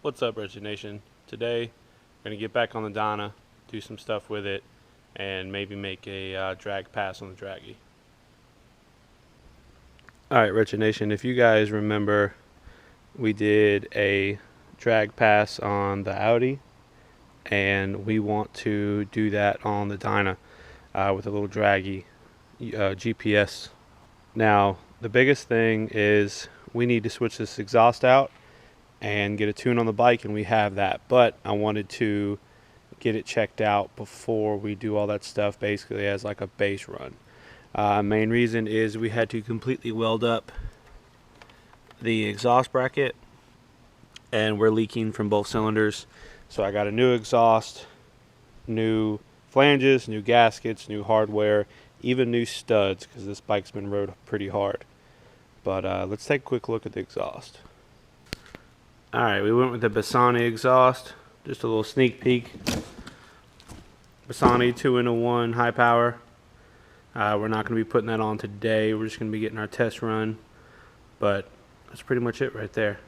What's up, Wretched Nation? Today, we're going to get back on the Dyna, do some stuff with it, and maybe make a drag pass on the dragy. Alright, Wretched Nation, if you guys remember, we did a drag pass on the Audi, and we want to do that on the Dyna with a little dragy GPS. Now, the biggest thing is we need to switch this exhaust out and get a tune on the bike, and we have that, but I wanted to get it checked out before we do all that stuff, basically as like a base run. Main reason is we had to completely weld up the exhaust bracket, and we're leaking from both cylinders, so I got a new exhaust, new flanges, new gaskets, new hardware, even new studs, because this bike's been rode pretty hard. But let's take a quick look at the exhaust. Alright, we went with the Bassani exhaust. Just a little sneak peek. Bassani 2-in-1 high power. We're not going to be putting that on today. We're just going to be getting our test run. But that's pretty much it right there.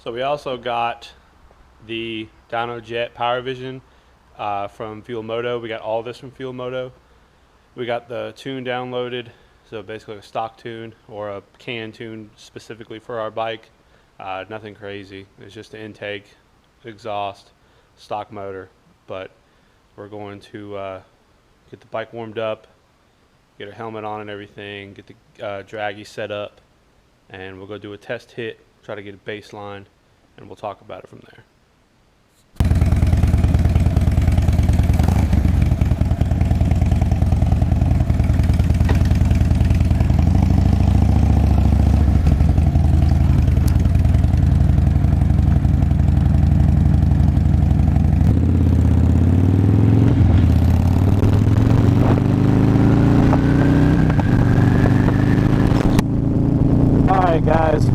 So we also got the Dyna Jet Power Vision from Fuel Moto. We got all this from Fuel Moto. We got the tune downloaded. So basically a stock tune or a can tune specifically for our bike. Nothing crazy. It's just the intake, exhaust, stock motor. But we're going to get the bike warmed up, get our helmet on and everything, get the dragy set up, and we'll go do a test hit, try to get a baseline, and we'll talk about it from there. Guys,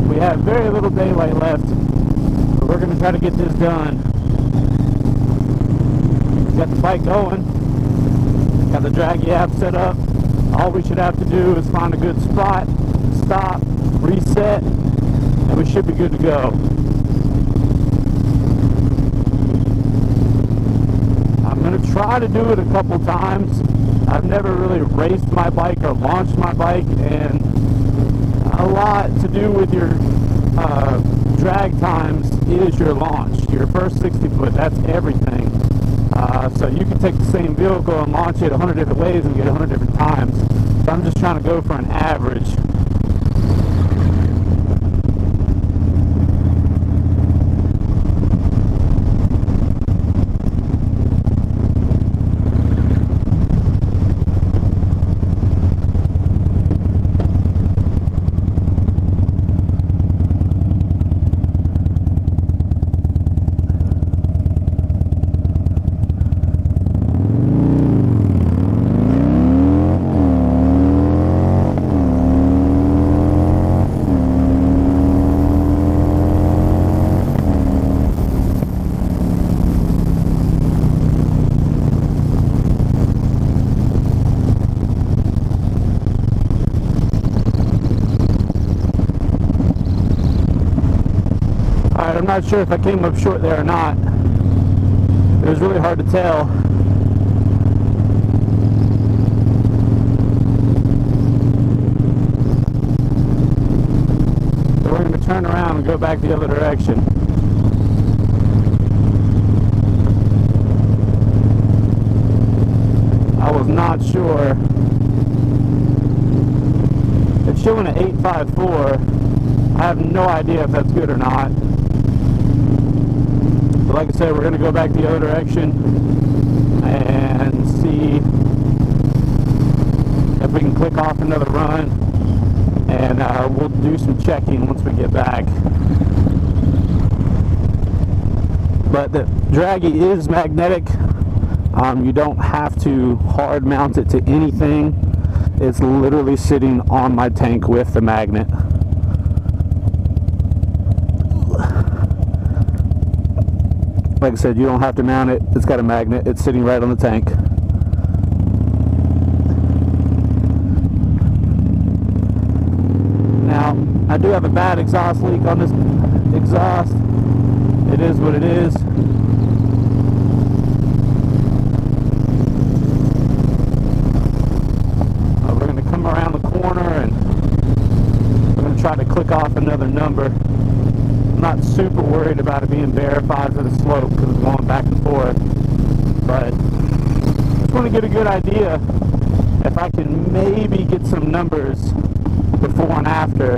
we have very little daylight left, but we're going to try to get this done. Got the bike going, got the dragy app set up. All we should have to do is find a good spot, stop, reset, and we should be good to go. I'm going to try to do it a couple times. I've never really raced my bike or launched my bike, and a lot to do with your drag times is your launch. Your first 60 foot, that's everything. So you can take the same vehicle and launch it 100 different ways and get 100 different times. So I'm just trying to go for an average. I'm not sure if I came up short there or not. It was really hard to tell. So we're going to turn around and go back the other direction. I was not sure. It's showing an 854. I have no idea if that's good or not. But like I said, we're going to go back the other direction and see if we can click off another run, and we'll do some checking once we get back. But the dragy is magnetic. You don't have to hard mount it to anything. It's literally sitting on my tank with the magnet. Like I said, you don't have to mount it. It's got a magnet. It's sitting right on the tank. Now, I do have a bad exhaust leak on this exhaust. It is what it is. We're going to come around the corner and we're going to try to click off another number. I'm not super worried about it being verified for the slope because it's going back and forth, but I just want to get a good idea if I can maybe get some numbers before and after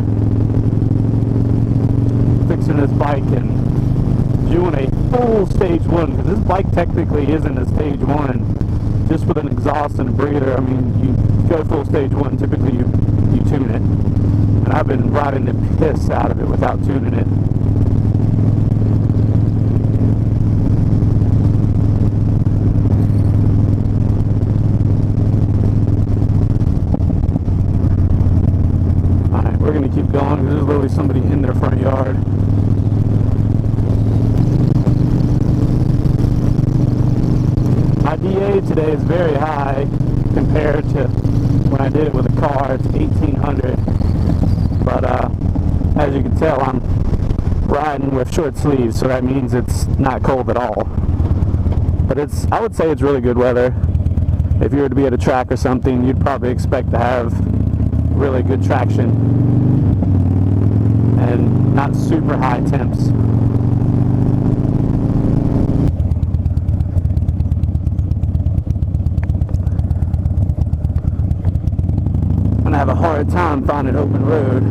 fixing this bike and doing a full stage one, because this bike technically isn't a stage one just with an exhaust and a breather. I mean, you go full stage one, typically you tune it, and I've been riding the piss out of it without tuning it. Alright, we're going to keep going because there's literally somebody in their front yard. My DA today is very high compared to when I did it with a car. It's 1800, but as you can tell, I'm riding with short sleeves, so that means it's not cold at all. But I would say it's really good weather. If you were to be at a track or something, you'd probably expect to have really good traction and not super high temps. I have a hard time finding open road.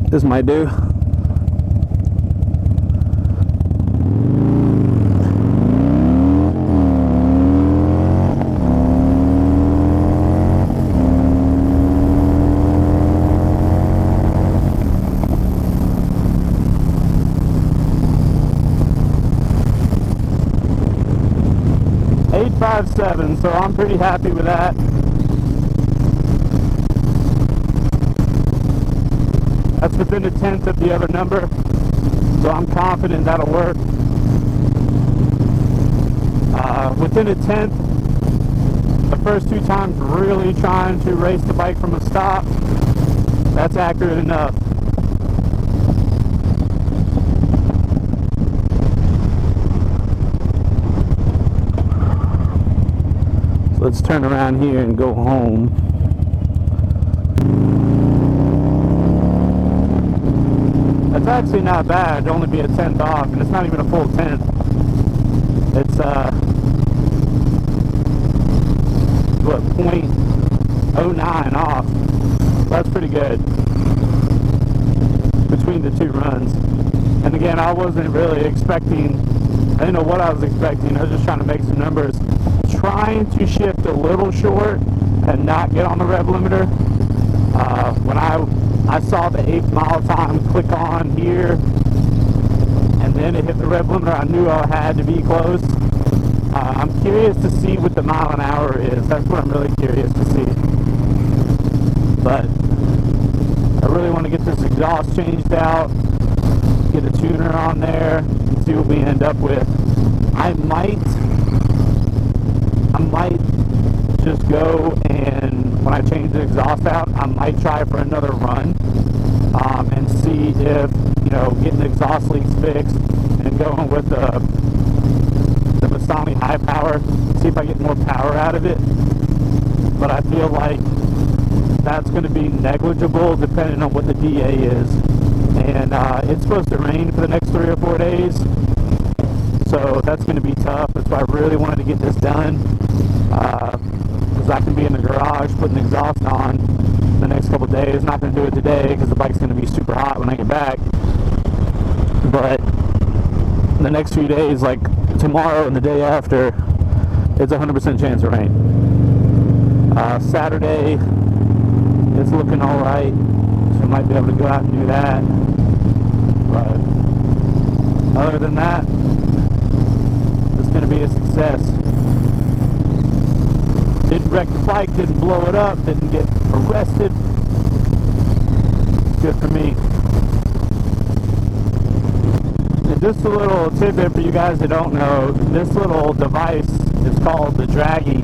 This might do. .857, so I'm pretty happy with that. That's within a tenth of the other number, so I'm confident that'll work. Within a tenth, the first two times really trying to race the bike from a stop, that's accurate enough. So let's turn around here and go home. It's actually not bad to only be a tenth off, and it's not even a full tenth. It's what, 0.09 off. That's pretty good between the two runs. And again, I wasn't really expecting, I didn't know what I was expecting. I was just trying to make some numbers, trying to shift a little short and not get on the rev limiter. When I saw the 8th mile time click on here, and then it hit the rev limiter, I knew I had to be close. I'm curious to see what the mile an hour is. That's what I'm really curious to see. But I really want to get this exhaust changed out, get a tuner on there, and see what we end up with. I might just go, and when I change the exhaust out, I might try for another run and see if, you know, getting the exhaust leaks fixed and going with the Masami high power, see if I get more power out of it. But I feel like that's going to be negligible depending on what the DA is. And it's supposed to rain for the next 3 or 4 days, so that's going to be tough. That's why I really wanted to get this done, because I can be in the garage putting the exhaust on the next couple days. Not going to do it today because the bike's going to be super hot when I get back, but the next few days, like tomorrow and the day after, it's 100% chance of rain. Saturday, it's looking all right, so I might be able to go out and do that. But other than that, it's going to be a success. Didn't wreck the bike, didn't blow it up, didn't get arrested. Good for me. And just a little tidbit for you guys that don't know, this little device is called the dragy.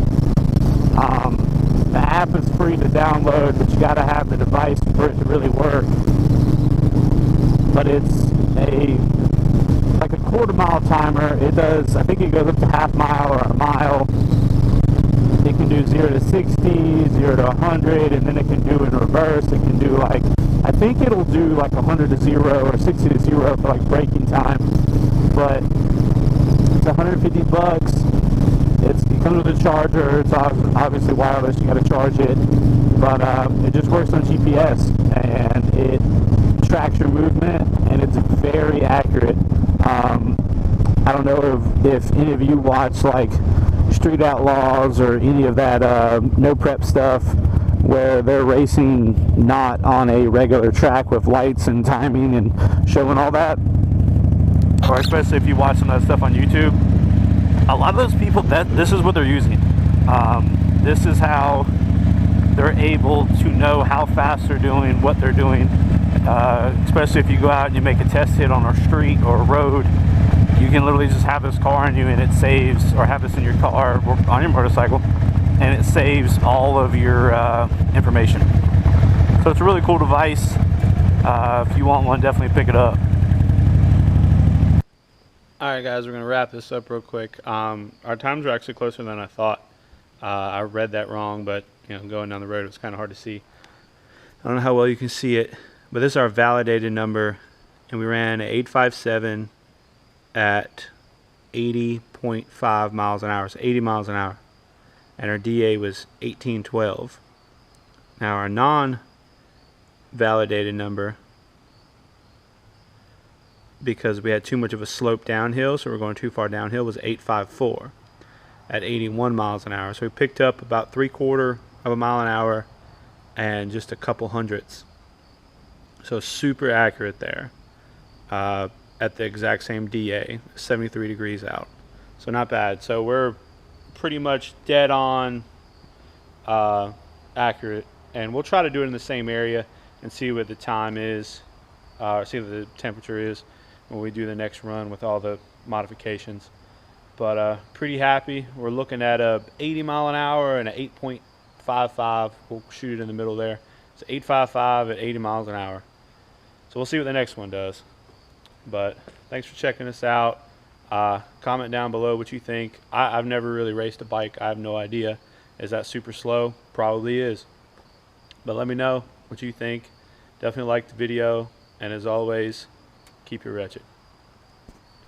The app is free to download, but you got to have the device for it to really work. But it's like a quarter-mile timer. It does, I think it goes up to half mile or a mile. It can do 0 to 60, 0 to 100, and then it can do in reverse. It can do like, I think it'll do like 100 to 0 or 60 to 0 for like braking time. But it's $150. It comes with a charger. It's obviously wireless. You got to charge it, but it just works on GPS and it tracks your movement, and it's very accurate. I don't know if any of you watch like Street Outlaws or any of that no prep stuff where they're racing not on a regular track with lights and timing and showing all that, or especially if you watch some of that stuff on YouTube. A lot of those people, this is what they're using. This is how they're able to know how fast they're doing, what they're doing, especially if you go out and you make a test hit on a street or a road. You can literally just have this car on you and it saves, or have this in your car or on your motorcycle, and it saves all of your information. So it's a really cool device. If you want one, definitely pick it up. Alright guys, we're going to wrap this up real quick. Our times are actually closer than I thought. I read that wrong, but you know, going down the road it was kind of hard to see. I don't know how well you can see it, but this is our validated number, and we ran 857 at 80.5 miles an hour, so 80 miles an hour, and our DA was 1812. Now our non-validated number, because we had too much of a slope downhill, so we're going too far downhill, was 854 at 81 miles an hour. So we picked up about 3/4 of a mile an hour and just a couple hundredths. So super accurate there at the exact same DA, 73 degrees out. So not bad. So we're pretty much dead on accurate, and we'll try to do it in the same area and see what the time is, see what the temperature is when we do the next run with all the modifications. But pretty happy. We're looking at a 80 mile an hour and a 8.55. We'll shoot it in the middle there. So 855 at 80 miles an hour. So we'll see what the next one does. But thanks for checking us out. Comment down below what you think. I've never really raced a bike. I have no idea. Is that super slow? Probably is. But let me know what you think. Definitely like the video. And as always, keep it wretched.